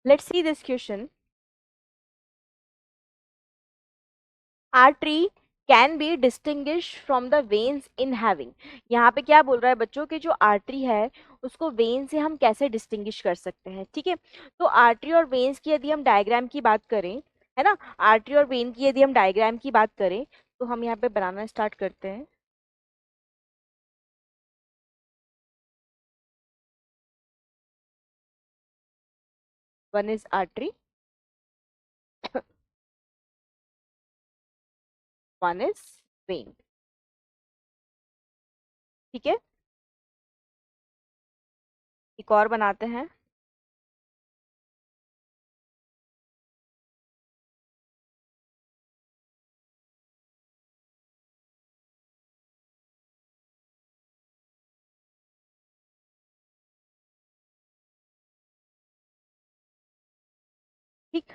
Let's see this question. Artery can be distinguish from the veins in having. यहाँ पे क्या बोल रहा है बच्चों कि जो आर्टरी है उसको वेन से हम कैसे डिस्टिंग्विश कर सकते हैं। ठीक है, तो आर्टरी और वेन्स की यदि हम डायग्राम की बात करें, है ना, आर्टरी और वेन की यदि हम डायग्राम की बात करें तो हम यहाँ पे बनाना स्टार्ट करते हैं। One is artery, one is when. ठीक है, एक और बनाते हैं। ठीक,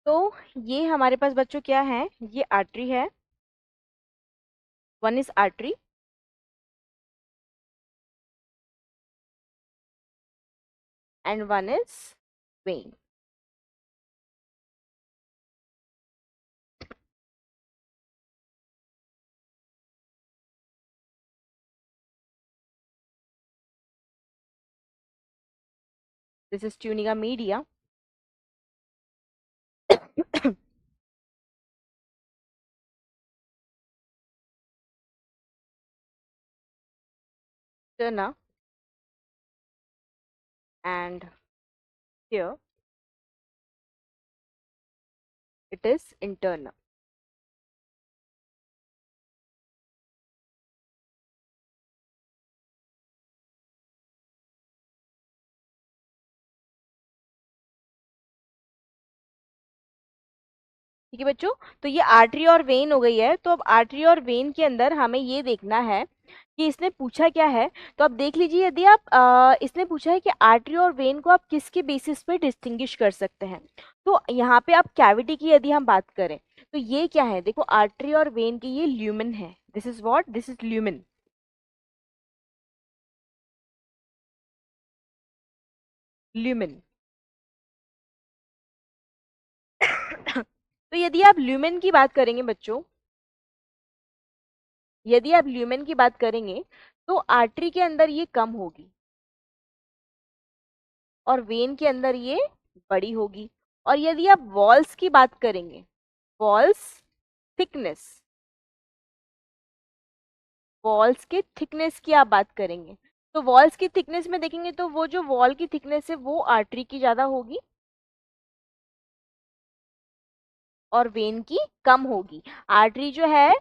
तो ये हमारे पास बच्चों क्या है, ये आर्टरी है, one is artery and one is vein. This is tunica media. Turner and here it is internal. ठीक है बच्चों, तो ये आर्टरी और वेन हो गई है। तो अब आर्टरी और वेन के अंदर हमें ये देखना है कि इसने पूछा क्या है। तो अब देख लीजिए, यदि आप इसने पूछा है कि आर्टरी और वेन को आप किसके बेसिस पे डिस्टिंग्विश कर सकते हैं। तो यहाँ पे आप कैविटी की यदि हम बात करें तो ये क्या है, देखो आर्टरी और वेन की ये ल्यूमेन है। This is what, this is lumen, lumen. तो यदि आप ल्यूमेन की बात करेंगे बच्चों, यदि आप ल्यूमेन की बात करेंगे तो आर्टरी के अंदर ये कम होगी और वेन के अंदर ये बड़ी होगी। और यदि आप वॉल्स की बात करेंगे, वॉल्स थिकनेस, वॉल्स के थिकनेस की आप बात करेंगे तो वॉल्स की थिकनेस में देखेंगे तो वो जो वॉल की थिकनेस है वो आर्टरी की ज्यादा होगी और वेन की कम होगी। आर्टरी जो है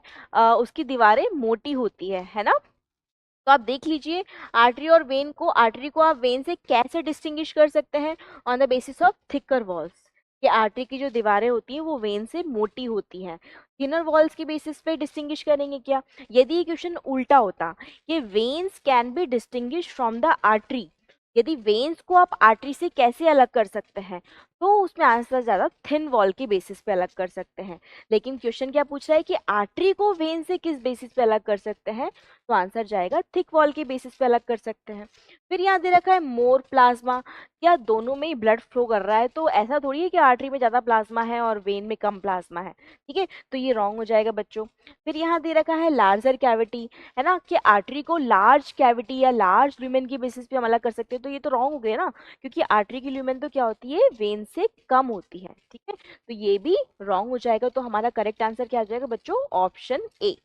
उसकी दीवारें मोटी होती है ना। तो आप देख लीजिए, आर्टरी और वेन को, आर्टरी को आप वेन से कैसे डिस्टिंग्विश कर सकते हैं, on the basis of thicker walls. कि आर्टरी की जो दीवारें होती हैं वो वेन से मोटी होती हैं। थिनर वॉल्स के बेसिस पे डिस्टिंग्विश करेंगे क्या। यदि ये क्वेश्चन उल्टा होता कि veins can be distinguish from the artery, यदि वेन्स को आप आर्टरी से कैसे अलग कर सकते हैं, तो उसमें आंसर ज्यादा थिन वॉल के बेसिस पे अलग कर सकते हैं। लेकिन क्वेश्चन क्या पूछ रहा है कि आर्टरी को वेन से किस बेसिस पे अलग कर सकते हैं, तो आंसर जाएगा थिक वॉल के बेसिस पे अलग कर सकते हैं। फिर यहाँ दे रखा है मोर प्लाज्मा, क्या दोनों में ही ब्लड फ्लो कर रहा है, तो ऐसा थोड़ी है कि आर्टरी में ज्यादा प्लाज्मा है और वेन में कम प्लाज्मा है। ठीक है, तो ये रॉन्ग हो जाएगा बच्चों। फिर यहाँ दे रखा है लार्जर कैविटी, है ना, कि आर्टरी को लार्ज कैविटी या लार्ज ल्यूमेन की बेसिस पे हम अलग कर सकते हैं। तो ये तो रॉन्ग हो गया ना, क्योंकि आर्टरी की ल्यूमेन तो क्या होती है, वेन से कम होती है। ठीक है, तो ये भी रॉन्ग हो जाएगा। तो हमारा करेक्ट आंसर क्या आ जाएगा बच्चों, ऑप्शन ए।